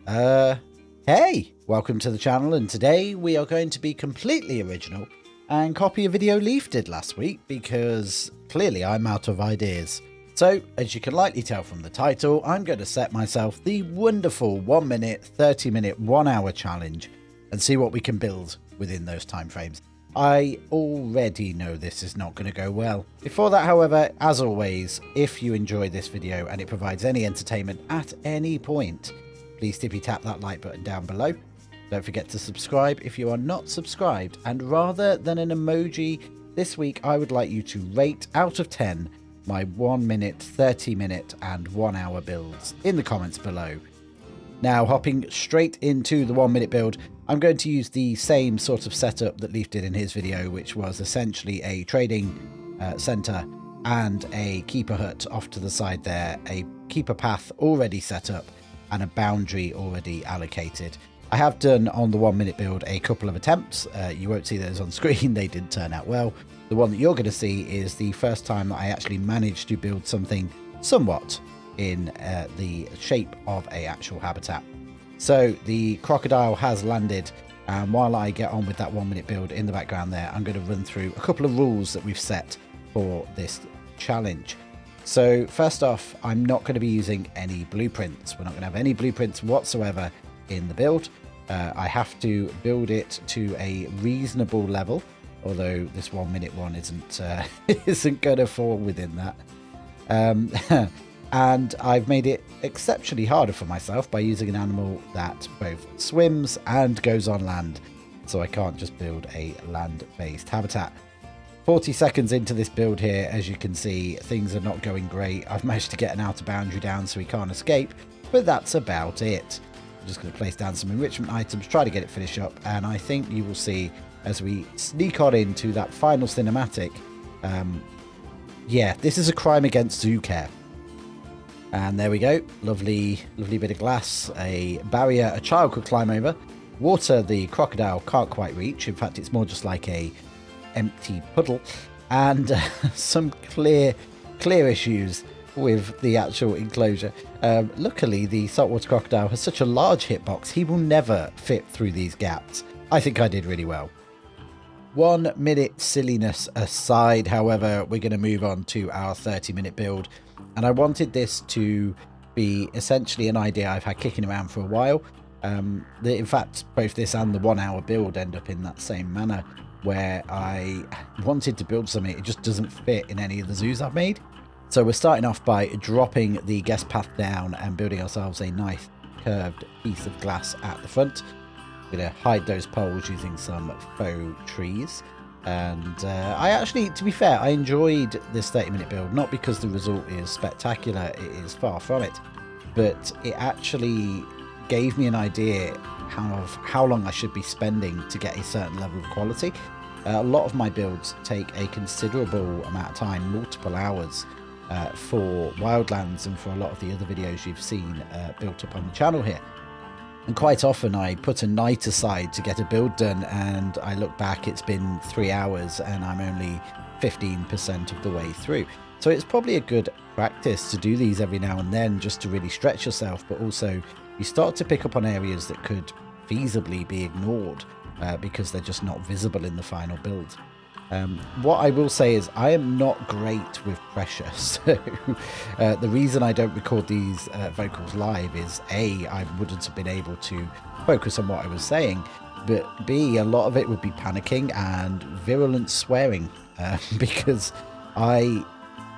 Hey, welcome to the channel, and today we are going to be completely original and copy a video Leaf did last week because clearly I'm out of ideas. So, as you can likely tell from the title, I'm going to set myself the wonderful 1 minute, 30 minute, 1 hour challenge and see what we can build within those time frames. I already know this is not going to go well. Before that, however, as always, if you enjoy this video and it provides any entertainment at any point, please tippy tap that like button down below. Don't forget to subscribe if you are not subscribed, and rather than an emoji, this week I would like you to rate out of 10 my 1 minute, 30 minute and 1 hour builds in the comments below. Now, hopping straight into the 1 minute build, I'm going to use the same sort of setup that Leaf did in his video, which was essentially a trading center and a keeper hut off to the side there, a keeper path already set up and a boundary already allocated. I have done on the 1 minute build a couple of attempts. You won't see those on screen, they didn't turn out well. The one that you're going to see is the first time that I actually managed to build something somewhat in the shape of a actual habitat. So the crocodile has landed, and while I get on with that 1 minute build in the background there, I'm going to run through a couple of rules that we've set for this challenge. So first off, I'm not going to be using any blueprints. We're not going to have any blueprints whatsoever in the build. I have to build it to a reasonable level, although this 1 minute one isn't going to fall within that. And I've made it exceptionally harder for myself by using an animal that both swims and goes on land, so I can't just build a land-based habitat. 40 seconds into this build here, as you can see, things are not going great. I've managed to get an outer boundary down so he can't escape, but that's about it. I'm just going to place down some enrichment items, try to get it finished up, and I think you will see as we sneak on into that final cinematic. Yeah, this is a crime against zoo care. And there we go, lovely bit of glass, a barrier a child could climb over. Water the crocodile can't quite reach, in fact it's more just like a empty puddle, and some clear issues with the actual enclosure. Luckily the saltwater crocodile has such a large hitbox, he will never fit through these gaps. I think I did really well. 1 minute silliness aside, however, we're going to move on to our 30-minute build, and I wanted this to be essentially an idea I've had kicking around for a while. In fact, both this and the 1 hour build end up in that same manner, where I wanted to build something, it just doesn't fit in any of the zoos I've made. So we're starting off by dropping the guest path down and building ourselves a nice curved piece of glass at the front. We're going to hide those poles using some faux trees. And I actually, to be fair, I enjoyed this 30-minute build, not because the result is spectacular, it is far from it, but it actually gave me an idea of how long I should be spending to get a certain level of quality. A lot of my builds take a considerable amount of time, multiple hours, for wildlands and for a lot of the other videos you've seen built up on the channel here. And quite often I put a night aside to get a build done, and I look back, it's been 3 hours and I'm only 15% of the way through. So it's probably a good practice to do these every now and then, just to really stretch yourself, but also you start to pick up on areas that could feasibly be ignored because they're just not visible in the final build. What I will say is I am not great with pressure, so the reason I don't record these vocals live is A, I wouldn't have been able to focus on what I was saying, but B, a lot of it would be panicking and virulent swearing because I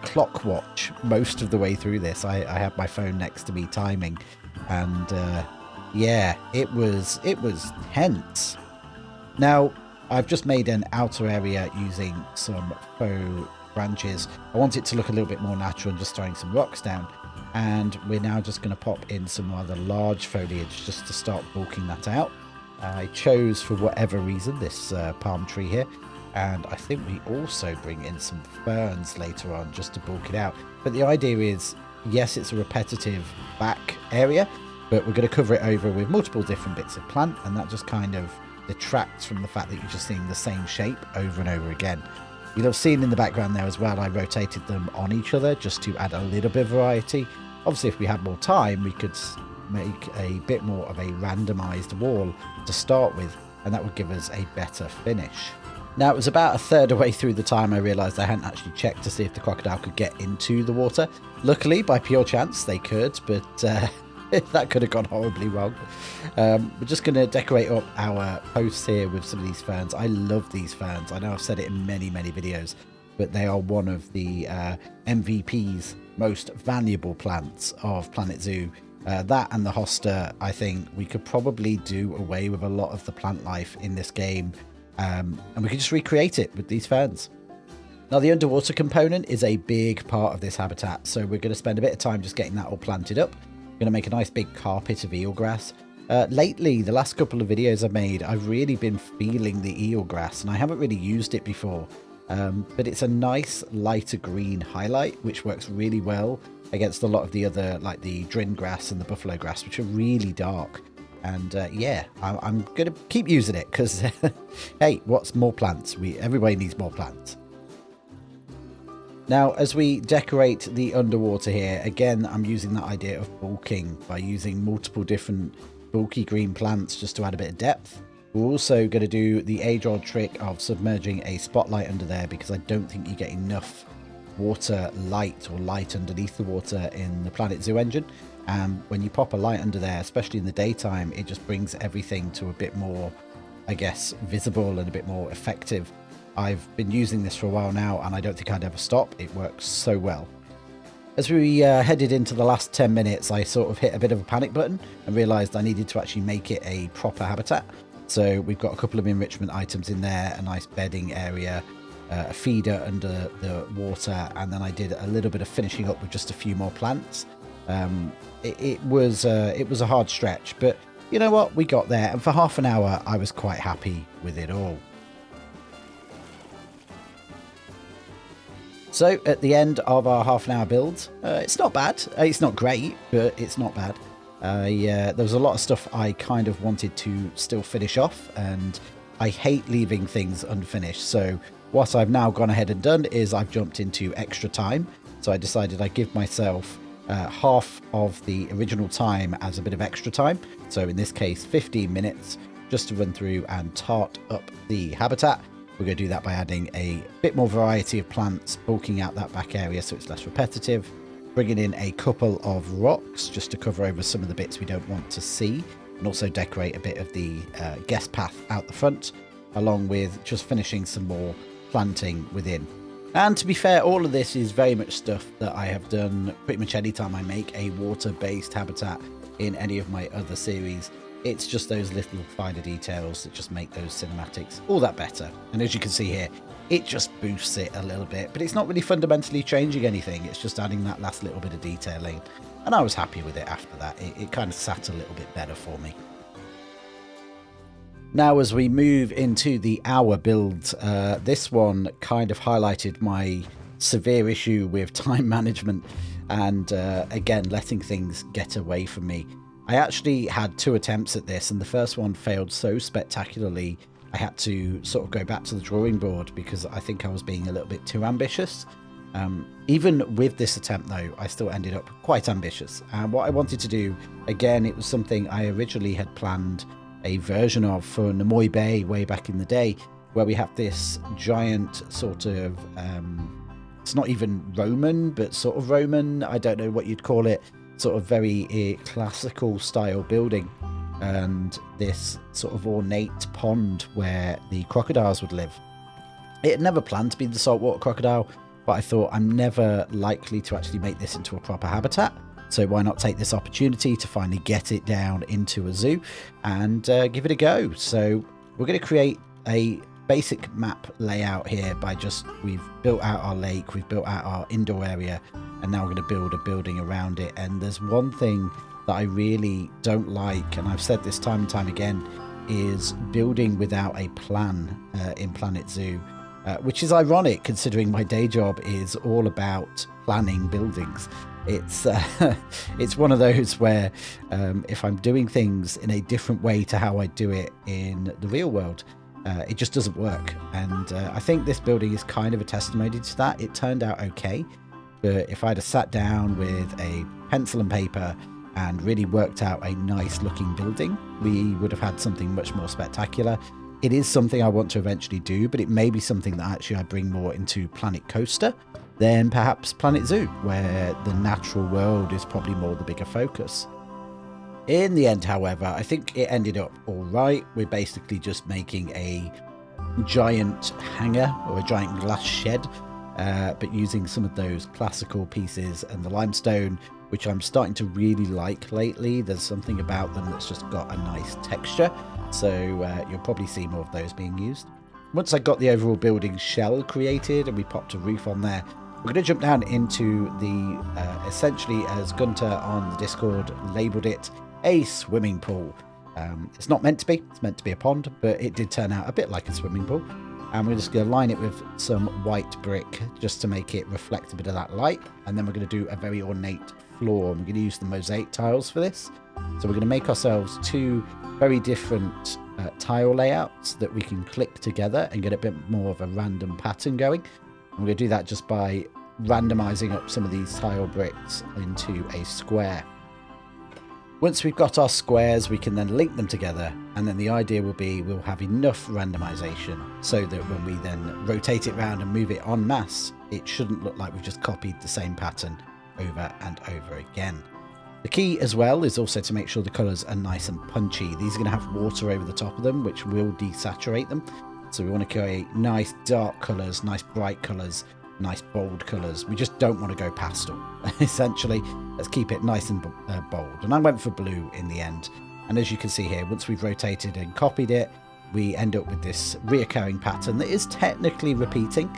clock watch most of the way through this. I have my phone next to me timing, and yeah, it was tense. Now, I've just made an outer area using some faux branches. I want it to look a little bit more natural and just throwing some rocks down. And we're now just going to pop in some rather large foliage just to start bulking that out. I chose, for whatever reason, this palm tree here. And I think we also bring in some ferns later on just to bulk it out. But the idea is, yes, it's a repetitive back area, but we're going to cover it over with multiple different bits of plant, and that just kind of detracts from the fact that you're just seeing the same shape over and over again. You'll have seen in the background there as well, I rotated them on each other just to add a little bit of variety. Obviously, if we had more time, we could make a bit more of a randomized wall to start with, and that would give us a better finish. Now, it was about a third of the way through the time I realised I hadn't actually checked to see if the crocodile could get into the water. Luckily, by pure chance, they could, but that could have gone horribly wrong. We're just going to decorate up our posts here with some of these ferns. I love these ferns. I know I've said it in many, many videos, but they are one of the MVP's most valuable plants of Planet Zoo. That and the hosta, I think we could probably do away with a lot of the plant life in this game. And we can just recreate it with these ferns. Now, the underwater component is a big part of this habitat, so we're going to spend a bit of time just getting that all planted up. We're going to make a nice big carpet of eelgrass. Lately, the last couple of videos I've made, I've really been feeling the eelgrass, and I haven't really used it before. But it's a nice lighter green highlight, which works really well against a lot of the other, like the drin grass and the buffalo grass, which are really dark. And yeah, I'm going to keep using it because, hey, what's more plants? Everybody needs more plants. Now, as we decorate the underwater here, again, I'm using that idea of bulking by using multiple different bulky green plants just to add a bit of depth. We're also going to do the age-old trick of submerging a spotlight under there because I don't think you get enough water light or light underneath the water in the Planet Zoo engine. And when you pop a light under there, especially in the daytime, it just brings everything to a bit more, I guess, visible and a bit more effective. I've been using this for a while now, and I don't think I'd ever stop. It works so well. As we headed into the last 10 minutes, I sort of hit a bit of a panic button and realised I needed to actually make it a proper habitat. So we've got a couple of enrichment items in there, a nice bedding area, a feeder under the water, and then I did a little bit of finishing up with just a few more plants. It was a hard stretch, but you know what? We got there, and for half an hour, I was quite happy with it all. So at the end of our half an hour build, it's not bad. It's not great, but it's not bad. There was a lot of stuff I kind of wanted to still finish off, and I hate leaving things unfinished. So what I've now gone ahead and done is I've jumped into extra time. So I decided I'd give myself half of the original time as a bit of extra time. So in this case, 15 minutes just to run through and tart up the habitat. We're going to do that by adding a bit more variety of plants, bulking out that back area so it's less repetitive, bringing in a couple of rocks just to cover over some of the bits we don't want to see, and also decorate a bit of the guest path out the front, along with just finishing some more planting within. And to be fair, all of this is very much stuff that I have done pretty much any time I make a water-based habitat in any of my other series. It's just those little finer details that just make those cinematics all that better. And as you can see here, it just boosts it a little bit, but it's not really fundamentally changing anything. It's just adding that last little bit of detailing. And I was happy with it after that. It kind of sat a little bit better for me. Now, as we move into the hour build, this one kind of highlighted my severe issue with time management and, again, letting things get away from me. I actually had 2 attempts at this, and the first one failed so spectacularly I had to sort of go back to the drawing board because I think I was being a little bit too ambitious. Even with this attempt, though, I still ended up quite ambitious. And what I wanted to do, again, it was something I originally had planned a version of for Namoy Bay way back in the day, where we have this giant sort of, it's not even Roman, but sort of Roman, I don't know what you'd call it, sort of very classical style building, and this sort of ornate pond where the crocodiles would live. It had never planned to be the saltwater crocodile, but I thought I'm never likely to actually make this into a proper habitat, so why not take this opportunity to finally get it down into a zoo and give it a go. So we're going to create a basic map layout here by we've built out our lake, we've built out our indoor area, and now we're going to build a building around it. And there's one thing that I really don't like, and I've said this time and time again, is building without a plan in Planet Zoo, which is ironic considering my day job is all about planning buildings. It's one of those where if I'm doing things in a different way to how I do it in the real world, it just doesn't work. And I think this building is kind of a testimony to that. It turned out okay, but if I'd have sat down with a pencil and paper and just started drawing, I think I would have made a much better building. And and really worked out a nice looking building, we would have had something much more spectacular. It is something I want to eventually do, but it may be something that actually I bring more into Planet Coaster than perhaps Planet Zoo, where the natural world is probably more the bigger focus. In the end, however, I think it ended up all right. We're basically just making a giant hangar or a giant glass shed, but using some of those classical pieces and the limestone, which I'm starting to really like lately. There's something about them that's just got a nice texture, so you'll probably see more of those being used. Once I got the overall building shell created and we popped a roof on there, we're going to jump down into the, essentially, as Gunter on the Discord labelled it, a swimming pool. It's not meant to be, it's meant to be a pond, but it did turn out a bit like a swimming pool. And we're just going to line it with some white brick just to make it reflect a bit of that light. And then we're going to do a very ornate floor. We're going to use the mosaic tiles for this. So we're going to make ourselves two very different tile layouts that we can click together and get a bit more of a random pattern going. And we're going to do that just by randomizing up some of these tile bricks into a square. Once we've got our squares, we can then link them together, and then the idea will be we'll have enough randomization so that when we then rotate it around and move it en masse, it shouldn't look like we've just copied the same pattern over and over again. The key as well is also to make sure the colours are nice and punchy. These are going to have water over the top of them, which will desaturate them. So we want to create nice dark colours, nice bright colours, nice bold colours. We just don't want to go pastel. Essentially, let's keep it nice and bold. And I went for blue in the end. And as you can see here, once we've rotated and copied it, we end up with this reoccurring pattern that is technically repeating,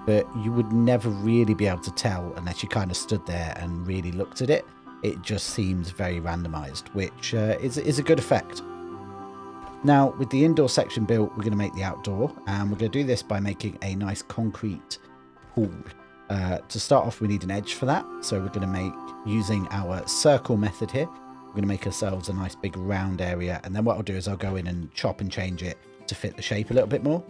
but you would never really be able to tell unless you kind of stood there and really looked at it. It just seems very randomized, which is a good effect. Now, with the indoor section built, we're going to make the outdoor, and we're going to do this by making a nice concrete pool. To start off, we need an edge for that, so we're going to make, using our circle method here, we're going to make ourselves a nice big round area, and then what I'll do is I'll go in and chop and change it to fit the shape a little bit more.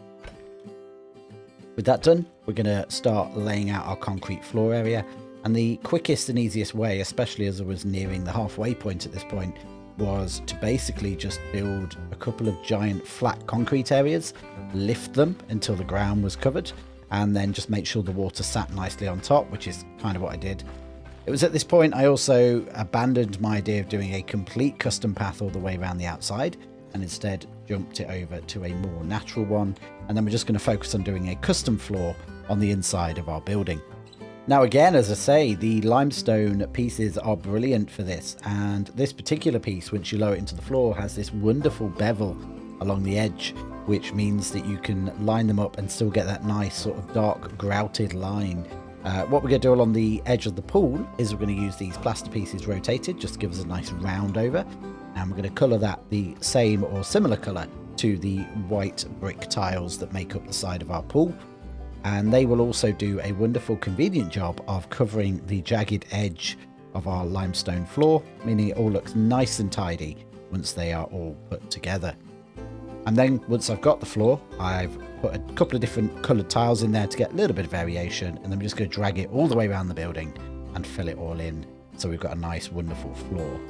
With that done, we're going to start laying out our concrete floor area, and the quickest and easiest way, especially as I was nearing the halfway point at this point, was to basically just build a couple of giant flat concrete areas, lift them until the ground was covered, and then just make sure the water sat nicely on top, which is kind of what I did. It was at this point I also abandoned my idea of doing a complete custom path all the way around the outside, and instead jumped it over to a more natural one, and then we're just going to focus on doing a custom floor on the inside of our building. Now again, as I say, the limestone pieces are brilliant for this, and this particular piece, once you lower it into the floor, has this wonderful bevel along the edge, which means that you can line them up and still get that nice sort of dark grouted line. What we're going to do along the edge of the pool is we're going to use these plaster pieces rotated just to give us a nice round over, and we're going to colour that the same or similar colour to the white brick tiles that make up the side of our pool. And they will also do a wonderful convenient job of covering the jagged edge of our limestone floor, meaning it all looks nice and tidy once they are all put together. And then once I've got the floor, I've put a couple of different coloured tiles in there to get a little bit of variation, and then we're just going to drag it all the way around the building and fill it all in, so we've got a nice wonderful floor.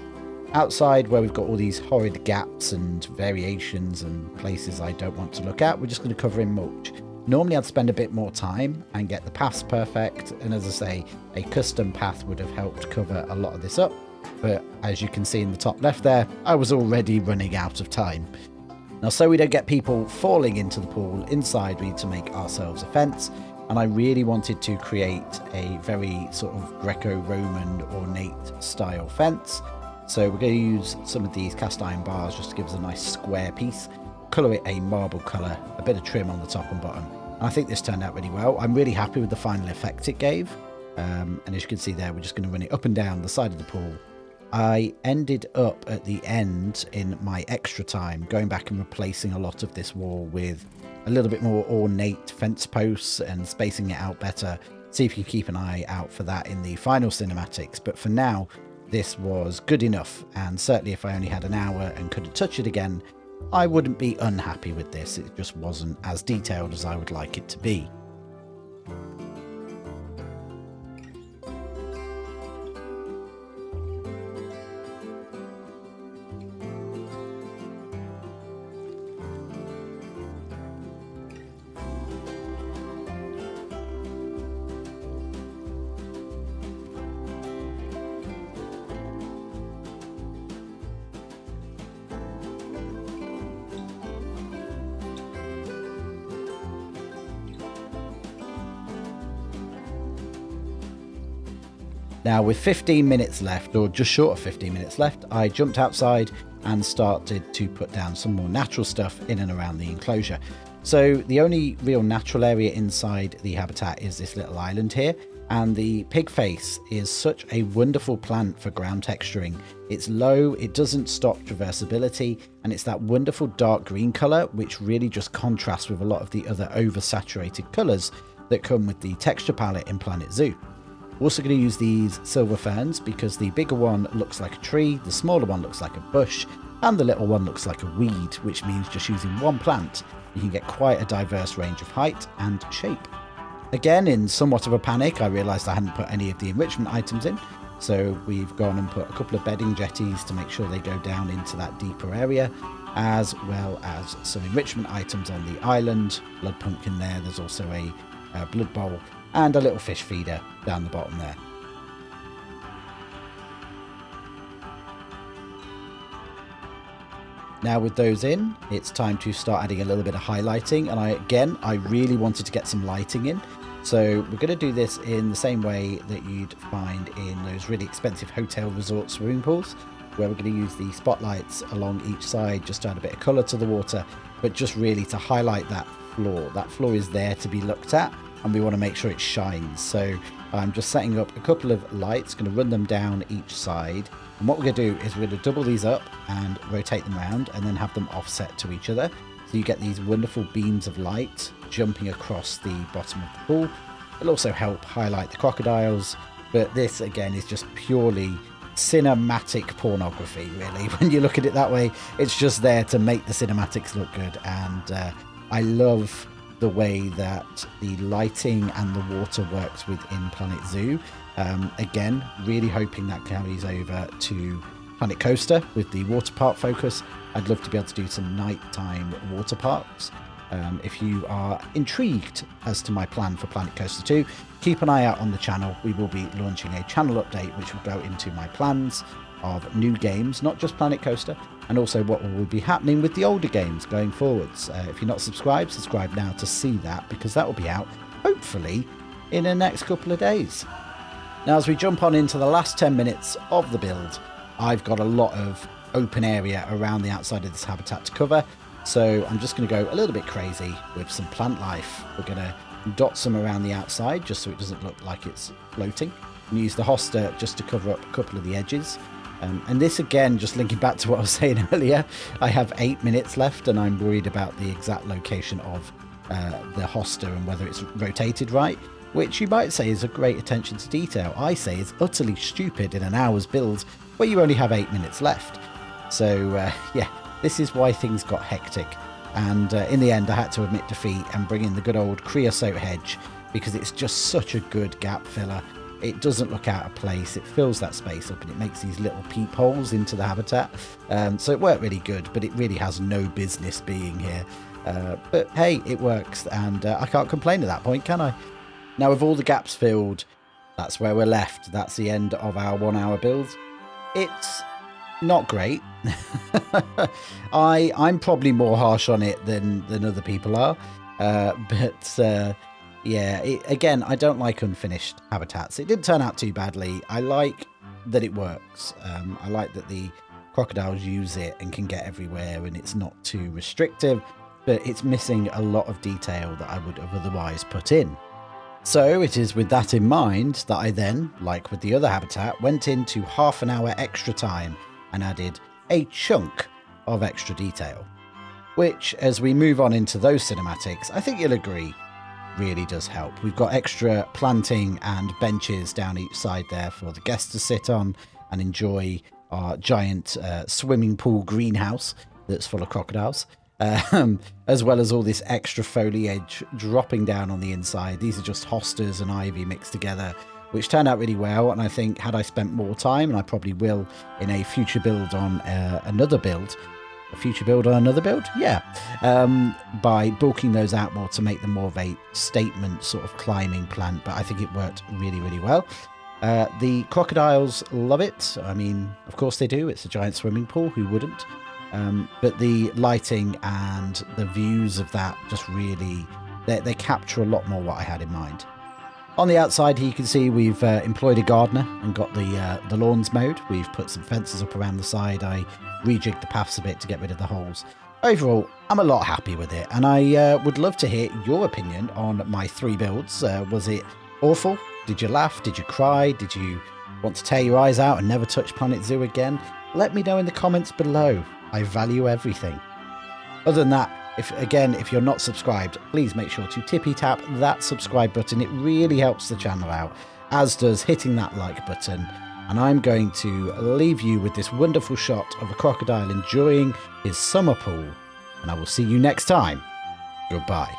Outside, where we've got all these horrid gaps and variations and places I don't want to look at, we're just going to cover in mulch. Normally I'd spend a bit more time and get the paths perfect, and as I say, a custom path would have helped cover a lot of this up, but as you can see in the top left there, I was already running out of time. Now, so we don't get people falling into the pool inside, we need to make ourselves a fence, and I really wanted to create a very sort of Greco-Roman ornate style fence. So we're going to use some of these cast iron bars just to give us a nice square piece, colour it a marble colour, a bit of trim on the top and bottom. And I think this turned out really well. I'm really happy with the final effect it gave. And as you can see there, we're just going to run it up and down the side of the pool. I ended up at the end, in my extra time, going back and replacing a lot of this wall with a little bit more ornate fence posts and spacing it out better. See if you can keep an eye out for that in the final cinematics. But for now, this was good enough. And certainly if I only had an hour and couldn't touch it again, I wouldn't be unhappy with this. It just wasn't as detailed as I would like it to be. Now with 15 minutes left, or just short of 15 minutes left, I jumped outside and started to put down some more natural stuff in and around the enclosure. So the only real natural area inside the habitat is this little island here, and the pig face is such a wonderful plant for ground texturing. It's low, it doesn't stop traversability, and it's that wonderful dark green colour which really just contrasts with a lot of the other oversaturated colours that come with the texture palette in Planet Zoo. We're also going to use these silver ferns because the bigger one looks like a tree, the smaller one looks like a bush, and the little one looks like a weed, which means just using one plant you can get quite a diverse range of height and shape. Again, in somewhat of a panic, I realised I hadn't put any of the enrichment items in, so we've gone and put a couple of bedding jetties to make sure they go down into that deeper area, as well as some enrichment items on the island. Blood pumpkin there, there's also a blood bowl, and a little fish feeder down the bottom there. Now with those in, it's time to start adding a little bit of highlighting, and I really wanted to get some lighting in. So we're going to do this in the same way that you'd find in those really expensive hotel resort swimming pools, where we're going to use the spotlights along each side just to add a bit of colour to the water, but just really to highlight that floor. That floor is there to be looked at, and we want to make sure it shines. So I'm just setting up a couple of lights, going to run them down each side. And what we're going to do is we're going to double these up and rotate them around and then have them offset to each other. So you get these wonderful beams of light jumping across the bottom of the pool. It'll also help highlight the crocodiles. But this, again, is just purely cinematic pornography, really. When you look at it that way, it's just there to make the cinematics look good. And I love the way that the lighting and the water works within Planet Zoo. Again, really hoping that carries over to Planet Coaster with the water park focus. I'd love to be able to do some nighttime water parks. If you are intrigued as to my plan for Planet Coaster 2, keep an eye out on the channel. We will be launching a channel update which will go into my plans of new games, not just Planet Coaster, and also what will be happening with the older games going forwards. If you're not subscribed, subscribe now to see that, because that will be out hopefully in the next couple of days. Now, as we jump on into the last 10 minutes of the build, I've got a lot of open area around the outside of this habitat to cover, so I'm just going to go a little bit crazy with some plant life. We're going to dot some around the outside just so it doesn't look like it's floating, and use the hoster just to cover up a couple of the edges. And this, again, just linking back to what I was saying earlier, I have 8 minutes left and I'm worried about the exact location of the hoster and whether it's rotated right, which you might say is a great attention to detail. I say is utterly stupid in an hour's build where you only have 8 minutes left. So yeah, this is why things got hectic. And in the end, I had to admit defeat and bring in the good old creosote hedge, because it's just such a good gap filler. It doesn't look out of place, it fills that space up and it makes these little peepholes into the habitat. So it worked really good, but it really has no business being here. But hey, it works, and I can't complain at that point, can I? Now, with all the gaps filled, that's where we're left. That's the end of our 1 hour build. It's not great. I'm probably more harsh on it than other people are. Yeah, again, I don't like unfinished habitats. It didn't turn out too badly. I like that it works. I like that the crocodiles use it and can get everywhere, and it's not too restrictive, but it's missing a lot of detail that I would have otherwise put in. So it is with that in mind that I then, like with the other habitat, went into half an hour extra time and added a chunk of extra detail, which, as we move on into those cinematics, I think you'll agree really does help. We've got extra planting and benches down each side there for the guests to sit on and enjoy our giant swimming pool greenhouse that's full of crocodiles. As well as all this extra foliage dropping down on the inside. These are just hostas and ivy mixed together, which turned out really well. And I think had I spent more time, and I probably will in a future build on another build, yeah, by bulking those out more to make them more of a statement sort of climbing plant. But I think it worked really, really well. The crocodiles love it. I mean, of course they do. It's a giant swimming pool. Who wouldn't? But the lighting and the views of that just really, they capture a lot more what I had in mind. On the outside here, you can see we've employed a gardener and got the lawns mowed. We've put some fences up around the side. I rejigged the paths a bit to get rid of the holes. Overall, I'm a lot happy with it, and I would love to hear your opinion on my 3 builds. Was it awful? Did you laugh? Did you cry? Did you want to tear your eyes out and never touch Planet Zoo again? Let me know in the comments below. I value everything. Other than that, if you're not subscribed, please make sure to tippy tap that subscribe button. It really helps the channel out, as does hitting that like button. And I'm going to leave you with this wonderful shot of a crocodile enjoying his summer pool. And I will see you next time. Goodbye.